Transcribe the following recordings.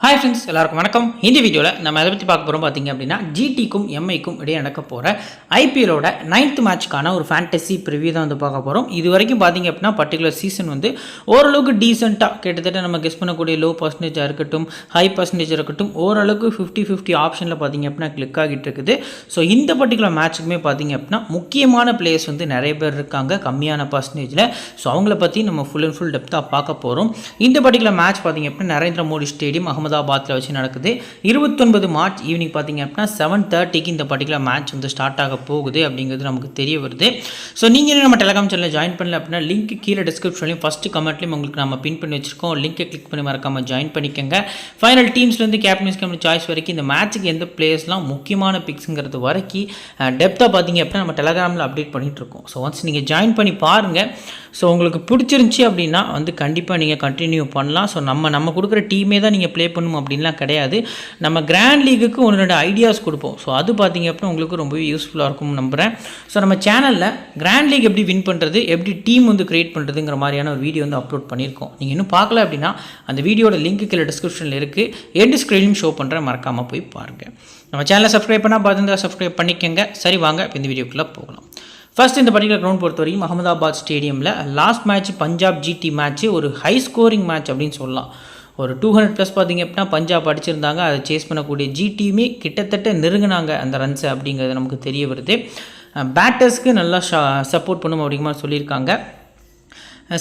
Hi friends, எல்லாருக்கும் வணக்கம். இந்த வீடியோவில் நம்ம எதை பற்றி பார்க்க போகிறோம் பார்த்தீங்க அப்படின்னா ஜிடிக்கும் எம்ஐக்கும் இடையே நடக்க போகிற ஐபிஎலோட 9th மேட்ச்க்கான ஒரு ஃபேண்டசி ப்ரிவியூ தான் வந்து பார்க்க போகிறோம். இது வரைக்கும் பார்த்தீங்க அப்படின்னா பர்டிகுலர் சீசன் வந்து ஓரளவுக்கு டீசெண்டாக கிட்டத்தட்ட நம்ம கெஸ் பண்ணக்கூடிய லோ பர்சன்டேஜாக இருக்கட்டும் ஹை பர்சன்டேஜாக இருக்கட்டும் ஓரளவுக்கு 50-50 ஆப்ஷனில் பார்த்தீங்க அப்படின்னா கிளிக் ஆகிட்டு இருக்குது. ஸோ இந்த பர்டிகுலர் மேட்ச்சுக்குமே பார்த்தீங்க அப்படின்னா முக்கியமான பிளேயர்ஸ் வந்து நிறைய பேர் இருக்காங்க கம்மியான பர்சன்டேஜில். ஸோ அவங்கள பற்றி நம்ம ஃபுல் அண்ட் ஃபுல் டெப்த்தாக பார்க்க போகிறோம். இந்த பர்டிகுலர் மேட்ச் பார்த்தீங்க அப்படின்னா நரேந்திர மோடி ஸ்டேடியம் அகமதாபாத்தில் வச்சு நடக்குது. 29 மார்ச் ஈவினிங் பார்த்தீங்க அப்படின்னா 7:30க்கு இந்த பர்டிகுலர் மேட்ச் வந்து ஸ்டார்ட் ஆக போகுது அப்படிங்கிறது நமக்கு தெரிய வருது. ஸோ நீங்கள் நம்ம டெலிகிராம் சேனலில் ஜாயின் பண்ணல அப்படின்னா லிங்க் கீழே டிஸ்கிரிப்ஷன்லையும் ஃபஸ்ட்டு கமெண்ட்லையும் உங்களுக்கு நம்ம பின் பண்ணி வச்சிருக்கோம். லிங்கை கிளிக் பண்ணி மறக்காமல் ஜாயின் பண்ணிக்கோங்க. ஃபைனல் டீம்ஸ்லேருந்து கேப்டன்ஸ் கேப்டன் சாய்ஸ் வரைக்கும் இந்த மேட்ச்சுக்கு எந்த பிளேயர்ஸ்லாம் முக்கியமான பிக்ஸுங்கிறது வரைக்கும் டெப்த்தாக பார்த்தீங்க அப்படின்னா நம்ம டெலிகிராமில் அப்டேட் பண்ணிகிட்டு இருக்கோம். ஸோ ஒன்ஸ் நீங்கள் ஜாயின் பண்ணி பாருங்கள். ஸோ உங்களுக்கு பிடிச்சிருந்துச்சி அப்படின்னா வந்து கண்டிப்பாக நீங்கள் கண்டினியூ பண்ணலாம். ஸோ நம்ம கொடுக்குற டீமே தான் நீங்கள் ப்ளே பண்ணணும் அப்படின்லாம் கிடையாது. நம்ம கிராண்ட் லீகுக்கு ஒன்று ரெண்டு ஐடியாஸ் கொடுப்போம். ஸோ அது பார்த்தீங்க அப்படின்னா உங்களுக்கு ரொம்பவே யூஸ்ஃபுல்லாக இருக்கும்னு நம்புகிறேன். ஸோ நம்ம சேனலில் கிராண்ட் லீக் எப்படி வின் பண்ணுறது, எப்படி டீம் வந்து க்ரியேட் பண்ணுறதுங்கிற மாதிரியான ஒரு வீடியோ வந்து அப்லோட் பண்ணியிருக்கோம். நீங்கள் இன்னும் பார்க்கல அப்படின்னா அந்த வீடியோட லிங்க் கீழே டிஸ்கிரிப்ஷனில் இருக்குது. எண்டு ஸ்க்ரீன்லையும் ஷோ பண்ணுறேன், மறக்காமல் போய் பாருங்கள். நம்ம சேனலை சப்ஸ்கிரைப் பண்ணால் பார்த்துருந்தா சப்ஸ்கிரைப் பண்ணிக்கோங்க. சரி வாங்க இப்போ இந்த வீடியோக்குள்ளே போகலாம். ஃபர்ஸ்ட் இந்த பர்டிகுலர் கிரவுண்ட் பொறுத்த வரைக்கும் அகமதாபாத் ஸ்டேடியமில் last match Punjab GT match ஒரு ஹை ஸ்கோரிங் மேட்ச் அப்படின்னு சொல்லலாம். ஒரு 200+ பார்த்தீங்க அப்படின்னா பஞ்சாப் அடிச்சிருந்தாங்க. அதை சேஸ் பண்ணக்கூடிய ஜிடியுமே கிட்டத்தட்ட நெருங்கினாங்க அந்த ரன்ஸை அப்படிங்கிறது நமக்கு தெரிய வருது. பேட்டர்ஸ்க்கு நல்லா சப்போர்ட் பண்ணும் அப்படிங்கிற மாதிரி சொல்லியிருக்காங்க.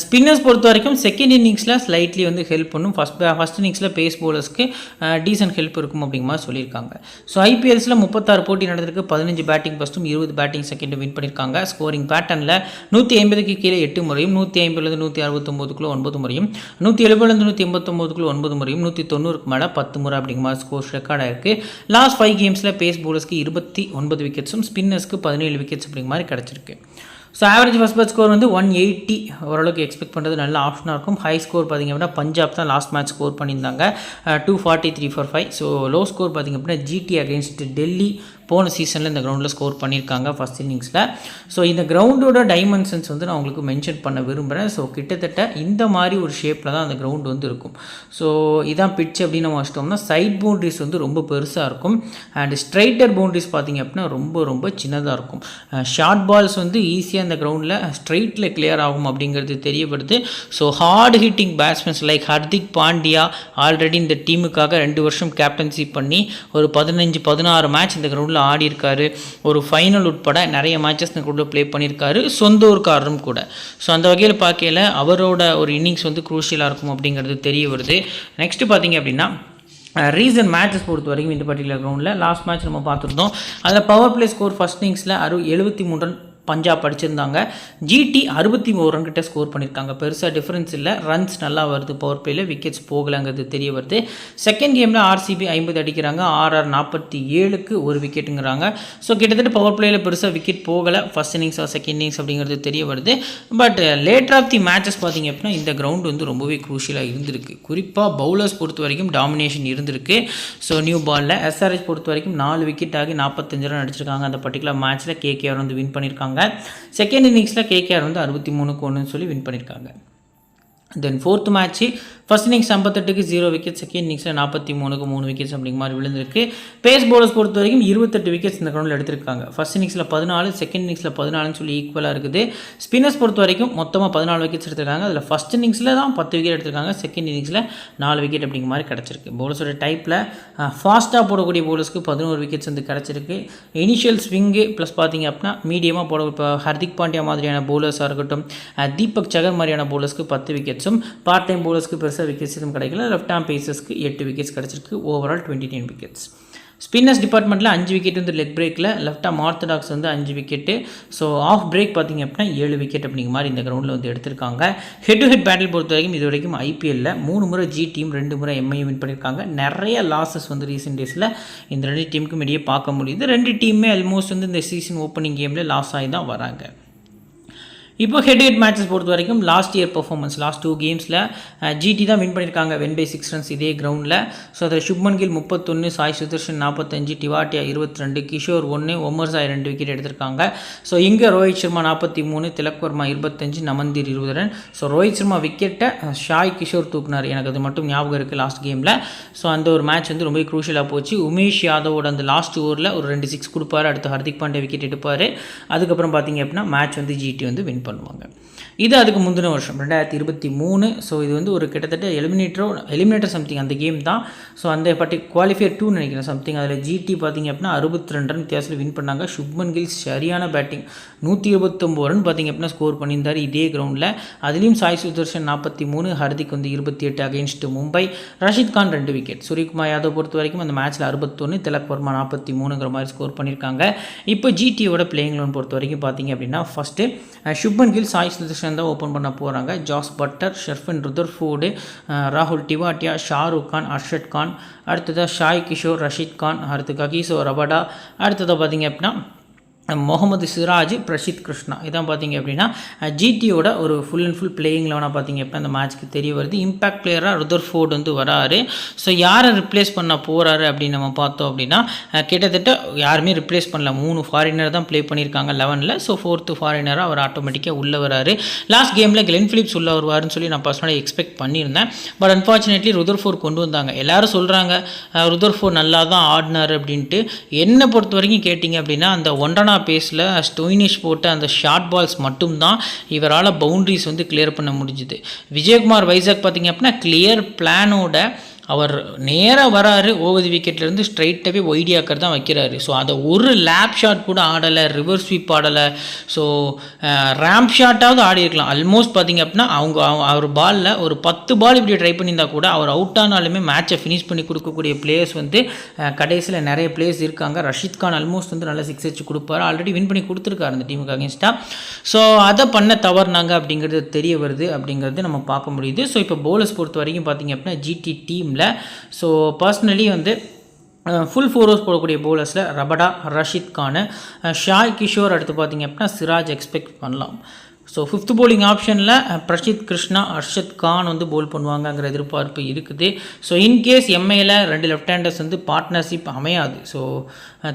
ஸ்பின்னர்ஸ் பொறுத்த வரைக்கும் செகண்ட் இன்னிங்ஸில் ஸ்லைட்லி வந்து ஹெல்ப் பண்ணும். ஃபஸ்ட் இன்னிங்ஸில் பேஸ் பவுலர்ஸ்க்கு டீசன்ட் ஹெல்ப் இருக்கும் அப்படிங்கிற மாதிரி சொல்லியிருக்காங்க. ஸோ ஐபிஎல்ஸில் 36 போட்டி நடந்திருக்கு. 15 பேட்டிங் ஃபஸ்ட்டும் 20 பேட்டிங் செகண்டும் வின் பண்ணியிருக்காங்க. ஸ்கோரிங் பேட்டர்னில் 150க்கு கீழே 8 முறையும், 150லேருந்து 169க்குள்ள 9 முறையும், 170லேருந்து 189க்குள்ள 9 முறையும், 190க்கு மேலே 10 முறை அப்படிங்கிற மாதிரி ஸ்கோர்ஸ் ரெக்கார்டாக இருக்குது. லாஸ்ட் 5 கேம்ஸில் பேஸ் பவுலர்ஸ்க்கு 29 விக்கெட்ஸும் ஸ்பின்னர்ஸ்க்கு 17 விக்கெட்ஸ் அப்படிங்கிற மாதிரி கிடச்சிருக்கு. So average first bad score வந்து 180 ஓரளவுக்கு எக்ஸ்பெக்ட் பண்ணுறது நல்ல ஆப்ஷனாக இருக்கும். ஹை ஸ்கோர் பார்த்திங்க அப்படின்னா பஞ்சாப் தான் லாஸ்ட் மேட்ச் ஸ்கோர் பண்ணியிருந்தாங்க 243 for 5. ஸோ லோ ஸ்கோர் பார்த்திங்க அப்படின்னா ஜிடி அகெயின்ஸ்ட் டெல்லி போன சீசனில் இந்த கிரவுண்டில் ஸ்கோர் பண்ணியிருக்காங்க ஃபஸ்ட் இன்னிங்ஸில். ஸோ இந்த கிரவுண்டோட டைமென்ஷன்ஸ் வந்து நான் உங்களுக்கு மென்ஷன் பண்ண விரும்புகிறேன். ஸோ கிட்டத்தட்ட இந்த மாதிரி ஒரு ஷேப்பில் தான் அந்த கிரவுண்ட் வந்து இருக்கும். ஸோ இதான் பிட்ச் அப்படின்னு நம்ம வச்சிட்டோம்னா சைட் பவுண்ட்ரிஸ் வந்து ரொம்ப பெருசாக இருக்கும். அண்ட் ஸ்ட்ரைட்டர் பவுண்ட்ரிஸ் பார்த்திங்க அப்படின்னா ரொம்ப சின்னதாக இருக்கும். ஷார்ட் பால்ஸ் வந்து ஈஸியாக இந்த கிரவுண்டில் ஸ்ட்ரைட்டில் கிளியர் ஆகும் அப்படிங்கிறது தெரிய வருது. So hard hitting batsmen like Hardik Pandya already இந்த டீமுக்காக 2 வருஷம் கேப்டன்சி பண்ணி ஒரு 15-16 மேட்ச் இந்த கிரவுண்டில் ஆடி இருக்காரு. ஒரு ஃபைனல் உட்பட நிறைய மேட்சஸ் கூட ப்ளே பண்ணியிருக்காரு, சொந்த ஊர்க்காரரும் கூட. ஸோ அந்த வகையில் பார்க்கல அவரோட ஒரு இன்னிங்ஸ் வந்து குரூஷியலாக இருக்கும் அப்படிங்கிறது தெரிய வருது. நெக்ஸ்ட்டு பார்த்தீங்க அப்படின்னா ரீசன்ட் மேட்சஸ் பொறுத்த வரைக்கும் இந்த பர்டிகுலர் கிரவுண்டில் லாஸ்ட் மேட்ச் நம்ம பார்த்துருந்தோம். அதில் பவர் பிளே ஸ்கோர் ஃபஸ்ட் இன்னிங்ஸில் 73 ரன் பஞ்சாப் அடிச்சிருந்தாங்க. ஜிடி 61 ரன் கிட்ட ஸ்கோர் பண்ணியிருக்காங்க. பெருசாக டிஃப்ரென்ஸ் இல்லை. ரன்ஸ் நல்லா வருது பவர் பிளேயில், விக்கெட்ஸ் போகலைங்கிறது தெரிய வருது. செகண்ட் கேமில் ஆர்சிபி 50 அடிக்கிறாங்க. ஆர்ஆர் 47க்கு ஒரு விக்கெட்டுங்கிறாங்க. ஸோ கிட்டத்தட்ட பவர் பிளேயில் பெருசாக விக்கெட் போகலை ஃபஸ்ட் இன்னிங்ஸ் செகண்ட் இன்னிங்ஸ் அப்படிங்கிறது தெரிய வருது. But later of the matches பார்த்திங்க அப்படின்னா இந்த கிரவுண்ட் வந்து ரொம்பவே குரூஷியலாக இருந்திருக்கு. குறிப்பாக பவுலர்ஸ் பொறுத்த வரைக்கும் டாமினேஷன் இருந்திருக்கு. ஸோ நியூ பாலில் எஸ்ஆர்ஹெச் பொறுத்த வரைக்கும் 4 விக்கெட் ஆகி 45 ரன் அடிச்சிருக்காங்க. அந்த பர்டிகுலர் மேட்ச்சில் கேகேஆர் வந்து வின் பண்ணியிருக்காங்க. செகண்ட் இன்னிங்ஸில் கேகேஆர் வந்து 63-1 சொல்லி வின் பண்ணியிருக்காங்க. Then fourth match first innings 58க்கு 0 விக்கெட், செகண்ட் இன்னிங்ஸில் 43க்கு 3 விக்கெட்ஸ் அப்படிங்கிற மாதிரி விழுந்திருக்கு. பேஸ் பவுலர்ஸ் பொறுத்த வரைக்கும் 28 விக்கெட்ஸ் இந்த கிரவுண்டில் எடுத்திருக்காங்க. ஃபஸ்ட் இன்னிங்ஸில் 14, செகண்ட் இன்னிங்ஸில் 14 சொல்லி ஈக்குவலாக இருக்குது. ஸ்பின்னர்ஸ் பொறுத்த வரைக்கும் மொத்தமாக 14 விக்கெட்ஸ் எடுத்திருக்காங்க. அதில் ஃபஸ்ட் இன்னிங்ஸில் தான் 10 விக்கெட் எடுத்திருக்காங்க, செகண்ட் இன்னிங்ஸில் 4 விக்கெட் அப்படிங்கிற மாதிரி கிடச்சிருக்கு. பவுலர்ஸோட டைப்பில் ஃபாஸ்ட்டாக போடக்கூடிய பவுலர்ஸ்க்கு 11 விக்கெட்ஸ் வந்து கிடச்சிருக்கு. இனிஷியல் ஸ்விங்கு ப்ளஸ் பார்த்திங்க அப்படின்னா மீடியமாக போட இப்போ ஹர்திக் பாண்டியா மாதிரியான பவுலர்ஸாக இருக்கட்டும், தீபக் சகர் மாதிரியான பவுலர்ஸ்க்கு 10 விக்கெட்ஸும், பார்ட் டைம் பவுலர்ஸ்க்கு பெருசாக விக்கெட்ஸ் எதுவும் கிடைக்கல. லெஃப்ட் ஆர்ம் பேசர்ஸ்க்கு 8 விக்கெட்ஸ் கிடச்சிருக்கு. Overall 29 wickets. ஸ்பின்னர்ஸ் டிபார்ட்மெண்ட்டில் 5 விக்கெட் வந்து லெக் பிரேக்கில், லெஃப்ட் ஆர்ம் ஆர்த்தடாக்ஸ் வந்து 5 விக்கெட்டு. ஸோ ஆஃப் பிரேக் பார்த்திங்க அப்படின்னா 7 விக்கெட் அப்படிங்கிற மாதிரி இந்த கிரவுண்டில் வந்து எடுத்திருக்காங்க. ஹெட் டு ஹெட் பேட்டில் பொறுத்த வரைக்கும் இது வரைக்கும் ஐபிஎல்லில் 3 முறை ஜி டீம் 2 முறை எம்ஐ வின் பண்ணியிருக்காங்க. நிறைய லாஸஸ் வந்து ரீசெண்ட் டேஸில் இந்த 2 டீமுக்கும் இடையே பார்க்க முடியுது. 2 டீமுமே ஆல்மோஸ்ட் வந்து இந்த சீசன் ஓப்பனிங் கேமில் லாஸ் ஆகி தான் வராங்க. இப்போ ஹெட் ஹெட் மேட்சஸ் பொறுத்த வரைக்கும் லாஸ்ட் இயர் பர்ஃபார்மன்ஸ் லாஸ்ட் 2 கேம்ஸில் ஜிடி தான் வின் பண்ணியிருக்காங்க வென் பை 6 ரன்ஸ் இதே கிரவுண்டில். ஸோ அதில் சுப்மன் கில் 31, சாய் சுதர்ஷன் 45, டிவாட்டியா 22, கிஷோர் 1, ஒமர் சாய் 2 விக்கெட் எடுத்திருக்காங்க. ஸோ இங்கே ரோஹித் சர்மா 43, திலக் வர்மா 25, நமந்தீர் 20 ரன். ஸோ ரோஹித் சர்மா விக்கெட்டை ஷாய் கிஷோர் தூக்குனார், எனக்கு அது மட்டும் ஞாபகம் இருக்குது லாஸ்ட் கேமில். ஸோ அந்த ஒரு மேட்ச் வந்து ரொம்ப க்ரூஷியலாக போச்சு. உமேஷ் யாதவோட அந்த லாஸ்ட் ஓவரில் ஒரு 2 6 கொடுப்பார், அடுத்து ஹர்திக் பாண்டியா விக்கெட் எடுப்பார். அதுக்கப்புறம் பார்த்தீங்க அப்படின்னா மேட்ச் வந்து ஜிடி வந்து வின் பண்ணுவாங்க. இது அதுக்கு முந்தின வருஷம் 2023. ஸோ இது வந்து ஒரு கிட்டத்தட்ட எலிமினேட்டர் சம்திங் அந்த கேம் தான். ஸோ அந்த குவாலிஃபயர் 2 நினைக்கிறேன் சம்திங். அதில் ஜிடி பார்த்திங்க அப்படின்னா 62 ரன் வித்தியாசத்தில் வின் பண்ணாங்க. சுப்மன் கில் சரியான பேட்டிங் 129 ரன் பார்த்திங்க அப்படின்னா ஸ்கோர் பண்ணியிருந்தார் இதே கிரவுண்டில். அதுலேயும் சாய் சுதர்ஷன் 43, ஹர்திக் வந்து 28 அகெயின்ஸ்ட் மும்பை. ரஷீத் கான் 2 விக்கெட். சூரியகுமார் யாதவ் பொறுத்த வரைக்கும் அந்த மேட்ச்சில் 61, திலக் வர்மா 43ங்கிற மாதிரி ஸ்கோர் பண்ணியிருக்காங்க. இப்போ ஜிடியோட பிளேயிங் லோன் பொறுத்த வரைக்கும் பார்த்திங்க அப்படின்னா ஃபஸ்ட்டு சுப்மன் கில், சாய் சுதர்ஷன் தான் ஓப்பன் பண்ண போகிறாங்க. ஜாஸ் பட்டர், ஷெர்ஃபின் ருதர்ஃபோர்டு, ராகுல் டிவாட்டியா, ஷாருக் கான், அர்ஷத் கான், அடுத்ததாக ஷாய் கிஷோர், ரஷீத் கான், அடுத்து ககிசோ ரபடா, அடுத்ததாக பார்த்திங்க அப்படின்னா முகமது சிராஜ், பிரசித் கிருஷ்ணா. இதான் பார்த்திங்க அப்படின்னா ஜிடியோட ஒரு ஃபுல் அண்ட் ஃபுல் பிளேயிங் லெவனாக பார்த்திங்க அப்படின்னா அந்த மேட்ச்க்கு தெரிய வருது. இம்பேக்ட் பிளேயராக ருதர்ஃபோர்டு வந்து வராரு. ஸோ யாரை ரிப்ளேஸ் பண்ண போகிறாரு அப்படின்னு நம்ம பார்த்தோம் அப்படின்னா கிட்டத்தட்ட யாருமே ரிப்ளேஸ் பண்ணல. 3 ஃபாரினர் தான் ப்ளே பண்ணியிருக்காங்க 11ல். ஸோ 4th ஃபாரினராக அவர் ஆட்டோமேட்டிக்காக உள்ளே வராரு. லாஸ்ட் கேமில் கிளென் ஃபிலிப்ஸ் உள்ளே வருவார்னு சொல்லி நான் பர்சனலாக எக்ஸ்பெக்ட் பண்ணியிருந்தேன். பட் அன்ஃபார்ச்சுனேட்லி ருதர்ஃபோர்டு கொண்டு வந்தாங்க. எல்லோரும் சொல்கிறாங்க ருதர்ஃபோர்டு நல்லா தான் ஆடினார் அப்படின்ட்டு. என்னை பொறுத்த வரைக்கும் கேட்டிங்க அப்படின்னா அந்த 1 பேஸில் ஸ்டோயினிஷ் போட்ட அந்த ஷார்ட் பால்ஸ் மட்டும்தான் இவரால் பவுண்ட்ரிஸ் வந்து கிளியர் பண்ண முடிஞ்சுது. விஜயகுமார் வைசாக் பார்த்திங்க அப்படின்னா கிளியர் பிளானோட அவர் நேராக வராரு, ஓவர் விக்கெட்லேருந்து ஸ்ட்ரைட்டாகவே ஒய்டியாக்கர் தான் வைக்கிறாரு. ஸோ அதை ஒரு லேப் ஷாட் கூட ஆடலை, ரிவர்ஸ் ஸ்வீப் ஆடலை. ஸோ ரேம்ப் ஷாட்டாவது ஆடி இருக்கலாம். ஆல்மோஸ்ட் பார்த்திங்க அப்படின்னா அவர் பாலில் ஒரு 10 பால் இப்படி ட்ரை பண்ணியிருந்தால் கூட அவர் அவுட் ஆனாலுமே மேட்சை ஃபினிஷ் பண்ணி கொடுக்கக்கூடிய பிளேயர்ஸ் வந்து கடைசியில் நிறைய பிளேயர்ஸ் இருக்காங்க. ரஷீத் கான் ஆல்மோஸ்ட் வந்து நல்லா 6 அடிச்சு கொடுப்பாரு, ஆல்ரெடி வின் பண்ணி கொடுத்துருக்காரு அந்த டீமுக்கு அகேன்ஸ்டாக. ஸோ அதை பண்ண தவறுனாங்க அப்படிங்கிறது தெரிய வருது அப்படிங்கிறது நம்ம பார்க்க முடியுது. ஸோ இப்போ பவுலர்ஸ் பொறுத்த வரைக்கும் பார்த்திங்க அப்படின்னா ஜிடி டீம். ஸோ பர்சனலி வந்து ஃபுல் 4 ஓவர்ஸ் போடக்கூடிய பவுலர்ஸில் ரபடா, ரஷீத் கான், ஷாய் கிஷோர், அடுத்து பார்த்திங்க அப்படின்னா சிராஜ் எக்ஸ்பெக்ட் பண்ணலாம். ஸோ 5th போலிங் ஆப்ஷனில் பிரசித் கிருஷ்ணா, அர்ஷத் கான் வந்து போல் பண்ணுவாங்கங்கிற எதிர்பார்ப்பு இருக்குது. ஸோ இன்கேஸ் எம்ஐயில் 2 லெஃப்ட் ஹேண்டர்ஸ் வந்து பார்ட்னர்ஷிப் அமையாது. ஸோ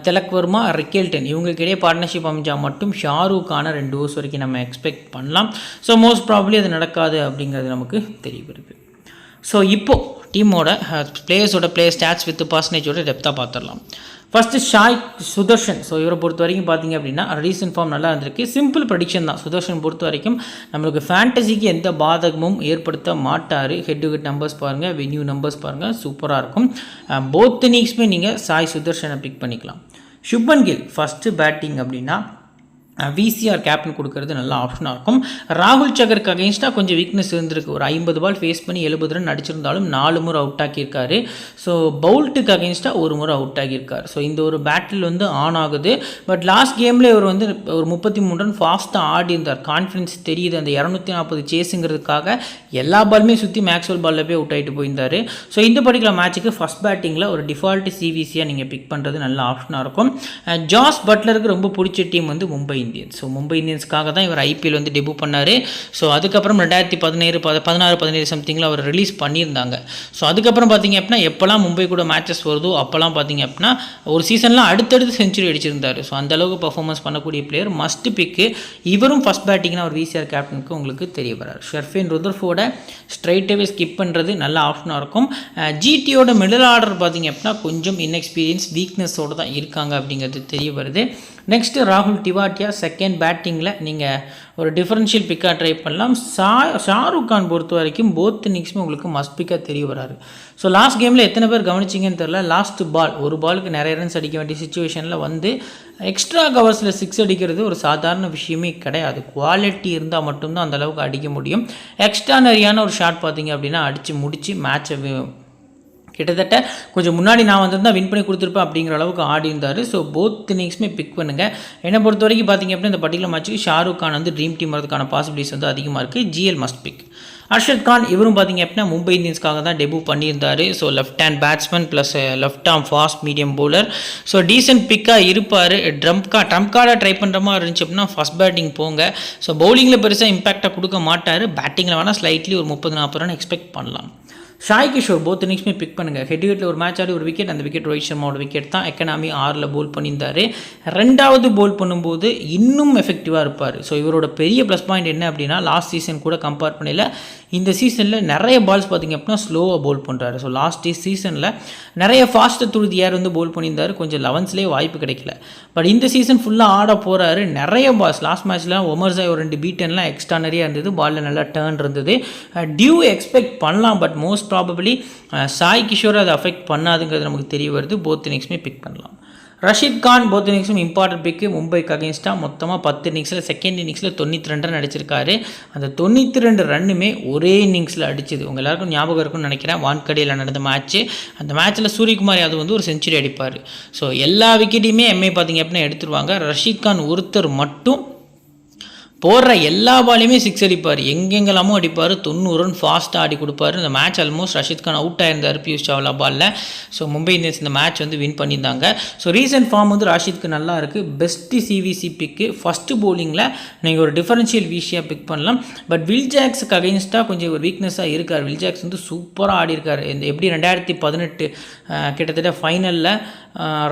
திலக் வர்மா, ரிக்கெல்டன் இவங்களுக்கு இடையே பார்ட்னர்ஷிப் அமைஞ்சால் மட்டும் ஷாருக்கான 2 ஓவர்ஸ் வரைக்கும் நம்ம எக்ஸ்பெக்ட் பண்ணலாம். ஸோ மோஸ்ட் ப்ராபப்ளி அது நடக்காது அப்படிங்கிறது நமக்கு தெரிய வருது. ஸோ இப்போது டீமோட பிளேயர்ஸோட பிளேயர் ஸ்டாட்ஸ் வித் பர்சன்டேஜோட டெப்த்தாக பார்த்துடலாம். ஃபஸ்ட்டு ஷாய் சுதர்ஷன். ஸோ இவரை பொறுத்த வரைக்கும் பார்த்திங்க அப்படின்னா ரீசன்ட் ஃபார்ம் நல்லா இருந்திருக்கு. சிம்பிள் ப்ரெடிக்ஷன் தான். சுதர்ஷன் பொறுத்த வரைக்கும் நம்மளுக்கு ஃபேண்டசிக்கு எந்த பாதகமும் ஏற்படுத்த மாட்டார். ஹெட் டு ஹெட் நம்பர்ஸ் பாருங்கள், வென்யூ நம்பர்ஸ் பாருங்கள், சூப்பராக இருக்கும். போத் இன்னிங்ஸுமே நீங்கள் சாய் சுதர்ஷனை பிக் பண்ணிக்கலாம். சுப்மன் கில் ஃபஸ்ட்டு பேட்டிங் அப்படின்னா விசிஆர் கேப்டன் கொடுக்கறது நல்ல ஆப்ஷனாக இருக்கும். ராகுல் சகருக்கு அகெயின்ஸ்டாக கொஞ்சம் வீக்னஸ் இருந்திருக்கு. ஒரு 50 பால் ஃபேஸ் பண்ணி 70 ரன் அடிச்சிருந்தாலும் 4 முறை அவுட் ஆகியிருக்காரு. ஸோ பவுல்ட்டுக்கு அகெயின்ஸ்டாக 1 முறை அவுட் ஆகியிருக்காரு. ஸோ இந்த ஒரு பேட்டில் வந்து ஆன் ஆகுது. பட் லாஸ்ட் கேமில் இவர் வந்து ஒரு 33 ரன் ஃபாஸ்ட்டாக ஆடி இருந்தார். கான்ஃபிடன்ஸ் தெரியுது. அந்த 240 சேஸுங்கிறதுக்காக எல்லா பாலுமே சுற்றி மேக்ஸ்வெல் பாலில் போய் அவுட் ஆகிட்டு போயிருந்தார். ஸோ இந்த பர்டிகுலர் மேட்ச்சுக்கு ஃபஸ்ட் பேட்டிங்கில் ஒரு டிஃபால்ட் சிவிசியாக நீங்கள் பிக் பண்ணுறது நல்ல ஆப்ஷனாக இருக்கும். ஜாஸ் பட்லருக்கு ரொம்ப பிடிச்ச டீம் வந்து மும்பை இந்தியன்ஸ். ஸோ மும்பை இந்தியன்ஸ்க்காக தான் இவர் ஐபிஎல் வந்து டெபியூ பண்ணார். ஸோ அதுக்கப்புறம் 2016-17 சம்திங்கில் அவர் ரிலீஸ் பண்ணியிருந்தாங்க. ஸோ அதுக்கப்புறம் பார்த்திங்க அப்படின்னா எப்போல்லாம் மும்பை கூட மேட்சஸ் வருதோ அப்போல்லாம் பார்த்திங்க அப்படின்னா ஒரு சீசன்லாம் அடுத்தடுத்து செஞ்சுரி அடிச்சிருந்தார். ஸோ அந்தளவுக்கு பர்ஃபார்மன்ஸ் பண்ணக்கூடிய பிளேயர் மஸ்ட் பிக்கு. இவரும் ஃபஸ்ட் பேட்டிங்னா ஒரு விசிஆர் கேப்டனுக்கு உங்களுக்கு தெரிய வரார். ஷெர்ஃபின் ருதர்ஃபோர்டை ஸ்ட்ரைட்டாகவே ஸ்கிப் பண்ணுறது நல்ல ஆப்ஷனாக இருக்கும். ஜிடியோட மிடில் ஆர்டர் பார்த்திங்க அப்படின்னா கொஞ்சம் இன்எக்ஸ்பீரியன்ஸ் வீக்னஸோடு தான் இருக்காங்க அப்படிங்கிறது தெரிய வருது. நெக்ஸ்ட்டு ராகுல் டிவாட்டியா செகண்ட் பேட்டிங்கில் நீங்கள் ஒரு டிஃபரன்ஷியல் பிக்காக ட்ரை பண்ணலாம். ஷாருக் கான் பொறுத்த வரைக்கும் போத் இன்னிங்ஸுமே உங்களுக்கு மஸ்ட் பிக்காக தெரிய வராரு. ஸோ லாஸ்ட் கேமில் எத்தனை பேர் கவனிச்சிங்கன்னு தெரில, லாஸ்ட் பால் ஒரு பாலுக்கு நிறைய ரன்ஸ் அடிக்க வேண்டிய சுச்சுவேஷனில் வந்து எக்ஸ்ட்ரா கவர்ஸில் 6 அடிக்கிறது ஒரு சாதாரண விஷயமே கிடையாது. குவாலிட்டி இருந்தால் மட்டும்தான் அந்தளவுக்கு அடிக்க முடியும். எக்ஸ்ட்ரானரியான ஒரு ஷாட் பார்த்திங்க அப்படின்னா அடித்து முடித்து மேட்சை கிட்டத்தட்ட கொஞ்சம் முன்னாடி நான் வந்திருந்தால் வின் பண்ணி கொடுத்துருப்பேன் அப்படிங்கிற அளவுக்கு ஆடி இருந்தார். ஸோ போத் இன்னிங்ஸுமே பிக் பண்ணுங்கள். என்னை பொறுத்த வரைக்கும் பார்த்திங்க அப்படின்னா இந்த பர்டிகுலர் மேட்ச்சுக்கு ஷாருக் கான் வந்து ட்ரீம் டீம் வரதுக்கான பாசிபிலிட்டிஸ் வந்து அதிகமாக இருக்குது. GL must pick. Arshad Khan இவரும் பார்த்திங்க அப்படின்னா மும்பை இந்தியன்ஸ்க்காக தான் டெபியூ பண்ணியிருந்தார். So left hand batsman plus left arm fast medium bowler. So decent பிக்காக இருப்பார். ட்ரம்ப் கார்டாக ட்ரை பண்ணுற மாதிரி இருந்துச்சு அப்படின்னா ஃபஸ்ட் பேட்டிங் போங்க. ஸோ பவுலிங்கில் பெருசாக இம்பாக்டாக கொடுக்க மாட்டார். பேட்டிங்கில் வேணால் ஸ்லைட்லி ஒரு 30-40 ரன் எக்ஸ்பெக்ட் பண்ணலாம். ஷாய் கிஷோர் போத் இன்னிங்ஸுமே பிக் பண்ணுங்கள். ஹெட்விகெட்டில் ஒரு மேட்ச் ஆடி ஒரு விக்கெட், அந்த விக்கெட் ரோஹித் சர்மாவோட விக்கெட் தான். எக்கனாமி 6ல் போல் பண்ணியிருந்தார். 2வது போல் பண்ணும்போது இன்னும் எஃபெக்டிவாக இருப்பார். ஸோ இவரோட பெரிய ப்ளஸ் பாயிண்ட் என்ன அப்படின்னா லாஸ்ட் சீசன் கூட கம்பேர் பண்ணல இந்த சீசனில் நிறைய பால்ஸ் பார்த்திங்க அப்படின்னா ஸ்லோவாக போல் பண்ணுறாரு. ஸோ லாஸ்ட் சீசனில் நிறைய ஃபாஸ்ட்டு துருதி ஏர் வந்து போல் பண்ணியிருந்தார். கொஞ்சம் 11ஸ்லேயே வாய்ப்பு கிடைக்கல. பட் இந்த சீசன் ஃபுல்லாக ஆட போகிறாரு. நிறைய பால்ஸ் லாஸ்ட் மேட்ச்சில் ஒமர்ஸாய் ஒரு 2 பீட்டன்லாம் எக்ஸ்ட்ரா நிறைய இருந்தது. பாலில் நல்லா டேர்ன் இருந்தது. டியூ எக்ஸ்பெக்ட் பண்ணலாம். But most probably Sai Kishore அதை அஃபெக்ட் பண்ணாதுங்கிறது நமக்கு தெரிய வருது. போத் இன்னிங்ஸுமே பிக் பண்ணலாம். ரஷீத் கான் போத் இன்னிங்ஸும் இம்பார்ட்டன்ட் பிக்கு. மும்பைக்கு அகேன்ஸ்டாக மொத்தமாக 10 இன்னிங்ஸில் செகண்ட் இன்னிங்ஸில் 92 ரன் அடிச்சிருக்காரு. அந்த 92 ரன்னுமே ஒரே இன்னிங்ஸில் அடிச்சது உங்கள் எல்லாருக்கும் ஞாபகம் இருக்கும்னு நினைக்கிறேன். வான்கடையில் நடந்த மேட்ச்சு. அந்த மேட்ச்சில் சூரியகுமார் யாதவ் வந்து ஒரு செஞ்சுரி அடிப்பார். ஸோ எல்லா விக்கெட்டையுமே எம்ஐ பார்த்திங்க அப்படின்னா எடுத்துருவாங்க. ரஷீத் கான் ஒருத்தர் மட்டும் போடுற எல்லா பாலையுமே 6 அடிப்பார். எங்கெங்கெல்லாமோ அடிப்பார். 90 ரன் ஃபாஸ்ட்டாக ஆடி கொடுப்பாரு. இந்த match almost Rashid Khan out ஆயிருந்தார் பியூஷ் சாவ்லா பாலில். ஸோ மும்பை இந்தியன்ஸ் இந்த மேட்ச் வந்து வின் பண்ணியிருந்தாங்க. ஸோ ரீசெண்ட் ஃபார்ம் வந்து ராஷித்க்கு நல்லா இருக்குது. Best CVC pick. ஃபஸ்ட்டு பவுலிங்கில் நீங்கள் ஒரு டிஃபரன்ஷியல் விஷயம் பிக் பண்ணலாம். பட் வில் ஜாக்ஸுக்கு அகெயின்ஸ்டாக கொஞ்சம் ஒரு வீக்னஸாக இருக்கார். வில் ஜாக்ஸ் வந்து சூப்பராக ஆடி இருக்கார். இந்த எப்படி 2018 கிட்டத்தட்ட ஃபைனலில்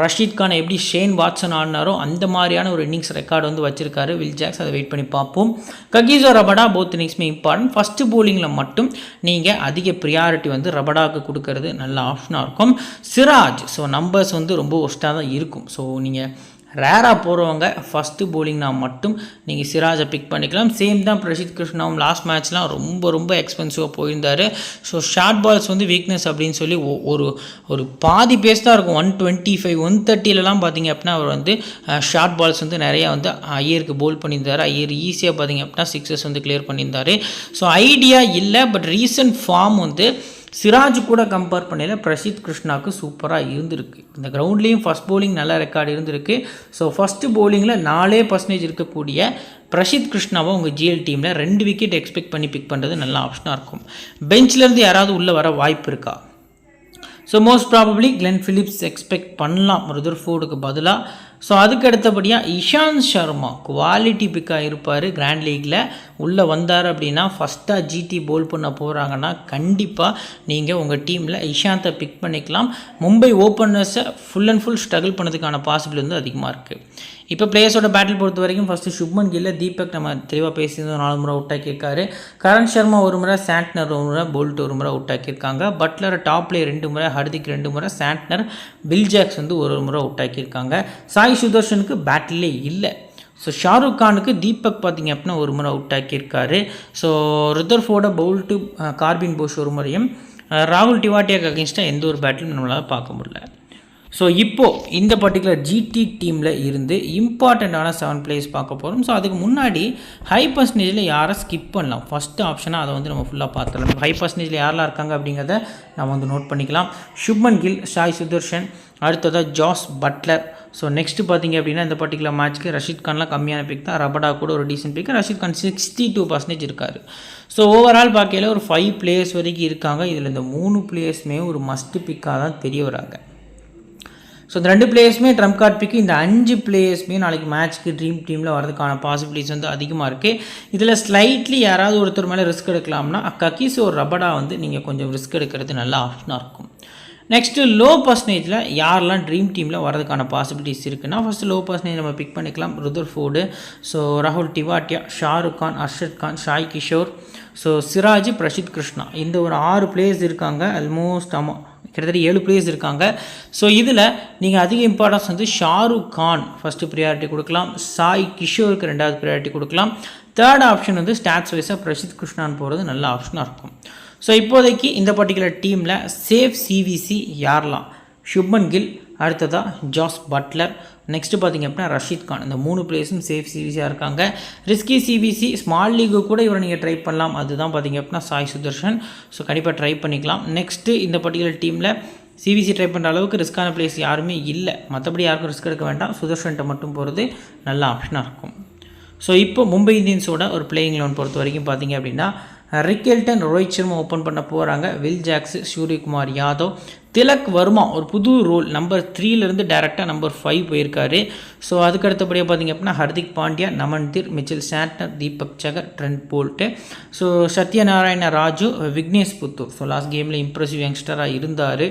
ரஷீத் கானை எப்படி ஷேன் வாட்சன் ஆடினாரோ அந்த மாதிரியான ஒரு இன்னிங்ஸ் ரெக்கார்டு வந்து வச்சிருக்காரு வில் ஜாக்ஸ். அதை வெயிட் பண்ணி பார்ப்போம். ககிசோ ரபடா போத் இன்னிங்ஸுமே இம்பார்ட்டன்ட். ஃபஸ்ட்டு போலிங்கில் மட்டும் நீங்கள் அதிக ப்ரியாரிட்டி வந்து ரபடாவுக்கு கொடுக்கறது நல்ல ஆப்ஷனாக இருக்கும். சிராஜ் ஸோ நம்பர்ஸ் வந்து ரொம்ப ஒஸ்ட்டாக தான் இருக்கும். ஸோ நீங்கள் ரேராக போகிறவங்க ஃபஸ்ட்டு போலிங்னா மட்டும் நீங்கள் சிராஜை பிக் பண்ணிக்கலாம். சேம் தான் பிரசித் கிருஷ்ணாவும் லாஸ்ட் மேட்ச்லாம் ரொம்ப எக்ஸ்பென்சிவாக போயிருந்தார். ஸோ ஷார்ட் பால்ஸ் வந்து வீக்னஸ் அப்படின்னு சொல்லி ஒரு பாதி பேஸ் தான் இருக்கும். 125 130லலாம் பார்த்திங்க அப்படின்னா அவர் வந்து ஷார்ட் பால்ஸ் வந்து நிறையா வந்து ஐயருக்கு போல் பண்ணியிருந்தார். ஐயர் ஈஸியாக பார்த்திங்க அப்படின்னா 6 வந்து கிளியர் பண்ணியிருந்தார். ஸோ ஐடியா இல்லை. பட் ரீசன்ட் ஃபார்ம் வந்து சிராஜ் கூட கம்பேர் பண்ணல பிரசித் கிருஷ்ணாவுக்கு சூப்பராக இருந்திருக்கு. இந்த கிரவுண்ட்லேயும் ஃபஸ்ட் பவுலிங் நல்ல ரெக்கார்டு இருந்திருக்கு. ஸோ ஃபஸ்ட்டு பவுலிங்கில் 4% இருக்கக்கூடிய பிரசித் கிருஷ்ணாவை உங்கள் ஜிஎல் டீமில் 2 விக்கெட் எக்ஸ்பெக்ட் பண்ணி பிக் பண்ணுறது நல்ல ஆப்ஷனாக இருக்கும். பெஞ்சிலேருந்து யாராவது உள்ளே வர வாய்ப்பு இருக்கா? So most probably Glenn Phillips expect பண்ணலாம் ருதர்ஃபோர்டுக்கு பதிலாக. ஸோ அதுக்கு அடுத்தபடியாக இஷாந்த் சர்மா குவாலிட்டி பிக்காக இருப்பார். கிராண்ட் லீக்கில் உள்ளே வந்தார் அப்படின்னா ஃபஸ்ட்டாக ஜிடி போல் பண்ண போகிறாங்கன்னா கண்டிப்பாக நீங்கள் உங்கள் டீமில் இஷாந்தை பிக் பண்ணிக்கலாம். மும்பை ஓப்பனர்ஸை ஃபுல் அண்ட் ஃபுல் ஸ்ட்ரகிள் பண்ணதுக்கான பாசிபிள் வந்து அதிகமாக இருக்குது. இப்போ பிளேயர்ஸோட பேட்டில் பொறுத்த வரைக்கும் ஃபஸ்ட்டு சுப்மன் கில்ல தீபக் நம்ம தெளிவாக பேசியிருந்தோம் 4 முறை அவுட் ஆக்கியிருக்காரு. கரண் சர்மா 1 முறை, சாண்ட்னர் 1 முறை, போல்ட் 1 முறை அவுட் ஆக்கியிருக்காங்க. பட்லர் டாப் பிளேயர் 2 முறை, ஹர்திக் 2 முறை, சாண்ட்னர் வில் ஜாக்ஸ் வந்து 1 முறை அவுட் ஆக்கியிருக்காங்க. சாய் சுதர்ஷனுக்கு பேட்டிலே இல்லை. ஸோ ஷாருக் கானுக்கு தீபக் பார்த்திங்க அப்படின்னா 1 முறை அவுட் ஆக்கியிருக்காரு. ஸோ ருதர்ஃபோர்டை பவுல்ட்டு கார்பின் போஷ் 1 முறையும், ராகுல் டிவாட்டியாக்கு அகேன்ஸ்டாக எந்த ஒரு பேட்டிலும் நம்மளால் பார்க்க முடியல. ஸோ இப்போது இந்த பர்டிகுலர் ஜிடி டீமில் இருந்து இம்பார்ட்டண்ட்டான 7 பிளேயர்ஸ் பார்க்க போகிறோம். ஸோ அதுக்கு முன்னாடி ஹை பர்சன்டேஜில் யாரை ஸ்கிப் பண்ணலாம் ஃபஸ்ட்டு ஆப்ஷனாக அதை வந்து நம்ம ஃபுல்லாக பார்த்துடலாம். ஹை பர்சன்டேஜில் யாரெல்லாம் இருக்காங்க அப்படிங்கிறத நம்ம வந்து நோட் பண்ணிக்கலாம். சுப்மன் கில், சாய் சுதர்ஷன், அடுத்ததாக ஜாஸ் பட்லர். ஸோ நெக்ஸ்ட்டு பார்த்திங்க அப்படின்னா இந்த பர்டிகுலர் மேட்ச்க்கு ரஷீத் கான்லாம் கம்மியான பிக் தான். ரபடா கூட ஒரு டீசென்ட் பிக். ரஷீத் கான் 62% இருக்கார். ஸோ ஓவரால் பார்க்கையில் ஒரு 5 பிளேயர்ஸ் வரைக்கும் இருக்காங்க. இதில் இந்த 3 பிளேயர்ஸுமே ஒரு மஸ்ட்டு பிக்காக தான் தெரிய வராங்க. ஸோ இந்த 2 பிளேயர்ஸுமே ட்ரம்ப் கார்ட் பிக்கு. இந்த 5 பிளேயர்ஸுமே நாளைக்கு மேட்ச்க்கு ட்ரீம் டீமில் வரதுக்கான பாசிபிலிட்டிஸ் வந்து அதிகமாக இருக்குது. இதில் ஸ்லைட்லி யாராவது ஒருத்தர் மேலே ரிஸ்க் எடுக்கலாம்னா ககிசோ ரபடா வந்து நீங்கள் கொஞ்சம் ரிஸ்க் எடுக்கிறது நல்ல ஆப்ஷனாக இருக்கும். நெக்ஸ்ட்டு லோ பர்சன்டேஜில் யாரெல்லாம் ட்ரீம் டீமில் வரதுக்கான பாசிபிலிட்டிஸ் இருக்குன்னா ஃபஸ்ட்டு லோ பர்சன்டேஜ் நம்ம பிக் பண்ணிக்கலாம். ருதர்ஃபோர்டு, ஸோ ராகுல் டிவாட்டியா, ஷாருக் கான், அர்ஷத் கான், சாய் கிஷோர், ஸோ சிராஜ், பிரசித் கிருஷ்ணா. இந்த ஒரு 6 பிளேயர்ஸ் இருக்காங்க. ஆல்மோஸ்ட் கிட்டத்தட்ட 7 பிளேயர்ஸ் இருக்காங்க. ஸோ இதில் நீங்கள் அதிக இம்பார்ட்டன்ஸ் வந்து ஷாருக் கான் ஃபஸ்ட்டு ப்ரியாரிட்டி கொடுக்கலாம். சாய் கிஷோருக்கு 2வது ப்ரியாரிட்டி கொடுக்கலாம். 3rd ஆப்ஷன் வந்து ஸ்டாட்ஸ் வைஸாக பிரசித் கிருஷ்ணான்னு போகிறது நல்ல ஆப்ஷனாக இருக்கும். ஸோ இப்போதைக்கு இந்த பர்டிகுலர் டீமில் சேஃப் சிவிசி யாரெல்லாம்? சுப்மன் கில், அடுத்ததாக ஜாஸ் பட்லர், நெக்ஸ்ட்டு பார்த்திங்க அப்படின்னா ரஷீத் கான். இந்த 3 பிளேயர்ஸும் சேஃப் சிவிசியாக இருக்காங்க. ரிஸ்கி சிவிசி ஸ்மால் லீகு கூட இவரை நீங்கள் ட்ரை பண்ணலாம். அதுதான் பார்த்திங்க அப்படின்னா சாய் சுதர்ஷன். ஸோ கண்டிப்பாக ட்ரை பண்ணிக்கலாம். நெக்ஸ்ட்டு இந்த பர்டிகுலர் டீமில் சிவிசி ட்ரை பண்ணுற அளவுக்கு ரிஸ்க்கான பிளேஸ் யாருமே இல்லை. மற்றபடி யாருக்கும் ரிஸ்க் எடுக்க வேண்டாம். சுதர்ஷன்ட்ட மட்டும் போகிறது நல்ல ஆப்ஷனாக இருக்கும். ஸோ இப்போ மும்பை இந்தியன்ஸோட ஒரு பிளேயிங் 11 பொறுத்த வரைக்கும் பார்த்தீங்க அப்படின்னா ரிக்கெல்டன், ரோஹித் சர்மா ஓப்பன் பண்ண போகிறாங்க. வில் ஜாக்ஸ், சூரியகுமார் யாதவ், திலக் வர்மா ஒரு புது ரோல் நம்பர் 3லேருந்து டேரெக்டாக நம்பர் 5 போயிருக்காரு. ஸோ அதுக்கு அடுத்தபடியாக பார்த்திங்க அப்படின்னா Hardik Pandya, Naman Dhir, Mitchell Santner, Deepak Chahar, Trent Boult, so Satyanarayana Raju, Vignesh Puthur. So last கேமில் இம்ப்ரெசிவ் யங்ஸ்டராக இருந்தார்.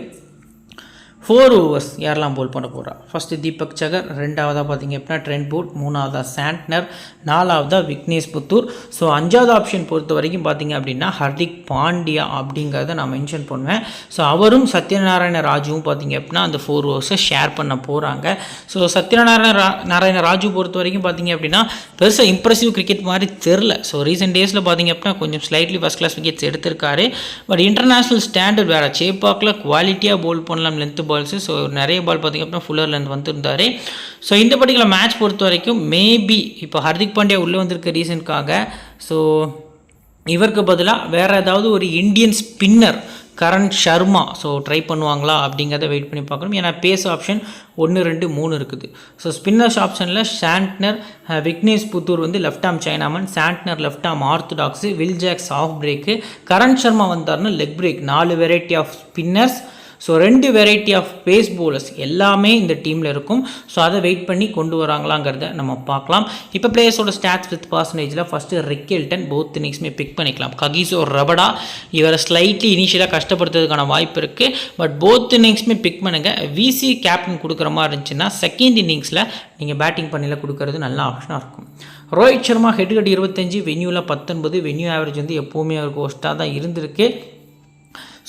4 ஓவர்ஸ் யாரெல்லாம் போல் பண்ண போகிறா? ஃபஸ்ட்டு தீபக் சகர், ரெண்டாவதாக பார்த்தீங்க அப்படின்னா ட்ரெண்ட் போல்ட், மூணாவதாக சாண்ட்னர், நாலாவதாக விக்னேஷ் புத்தூர். ஸோ 5வது ஆப்ஷன் பொறுத்த வரைக்கும் பார்த்தீங்க அப்படின்னா ஹர்திக் பாண்டியா அப்படிங்கிறத நான் மென்ஷன் பண்ணுவேன். ஸோ அவரும் சத்யநாராயண ராஜுவும் பார்த்தீங்க அப்படின்னா அந்த 4 ஓவர்ஸை ஷேர் பண்ண போகிறாங்க. ஸோ சத்யநாராயண ராஜு பொறுத்த வரைக்கும் பார்த்தீங்க அப்படின்னா பெருசாக இம்ப்ரெசிவ் கிரிக்கெட் மாதிரி தெரில. ஸோ ரீசெண்ட் டேஸில் பார்த்தீங்க அப்படின்னா கொஞ்சம் ஸ்லைட்லி ஃபஸ்ட் கிளாஸ் விக்கெட்ஸ் எடுத்திருக்காரு. பட் இன்டர்நேஷ்னல் ஸ்டாண்டர்ட் வேறு, சேப்பாக்கில் குவாலிட்டியாக போல் பண்ணலாம் லென்த்து பால்ஸு. ஸோ நிறைய பால் பார்த்திங்க அப்படின்னா ஃபுல்லர்லேருந்து வந்துருந்தார். ஸோ இந்த பர்டிகுலர் மேட்ச் பொறுத்த வரைக்கும் மேபி இப்போ ஹர்திக் பாண்டியா உள்ளே வந்திருக்க ரீசனுக்காக ஸோ இவருக்கு பதிலாக வேறு ஏதாவது ஒரு Indian spinner Karan Sharma try பண்ணுவாங்களா அப்படிங்கிறத வெயிட் பண்ணி பார்க்கணும். ஏன்னா பேஸ் ஆப்ஷன் 1, 2, 3 இருக்குது. ஸோ ஸ்பின்னர்ஸ் ஆப்ஷனில் Santner, Vignesh Puthur left arm chinaman, Santner left arm orthodox, Will Jacks off break, Karn Sharma வந்தார்னா leg break. 4 variety of spinners, so 2 variety of pace bowlers எல்லாமே இந்த டீமில் இருக்கும். ஸோ அதை வெயிட் பண்ணி கொண்டு வராங்களாங்கிறத நம்ம பார்க்கலாம். இப்போ பிளேயர்ஸோட ஸ்டாட்ஸ் வித் பர்சன்டேஜில் ஃபஸ்ட்டு ரிக்கெல்டன் போத் இன்னிங்ஸுமே பிக் பண்ணிக்கலாம். ககிசோ ரபடா இவரை ஸ்லைட்லி இனிஷியலாக கஷ்டப்படுத்துறதுக்கான வாய்ப்பு இருக்குது. பட் போத் இன்னிங்ஸுமே பிக் பண்ணுங்கள். விசி கேப்டன் கொடுக்குற மாதிரி இருந்துச்சுன்னா செகண்ட் இன்னிங்ஸில் நீங்கள் பேட்டிங் பண்ணியில் கொடுக்கறது நல்ல ஆப்ஷனாக இருக்கும். Rohit Sharma head 25, வென்யூவில் 19, venue average எப்போவுமே அவருக்கு ஒஸ்ட்டாக தான் இருந்திருக்கு.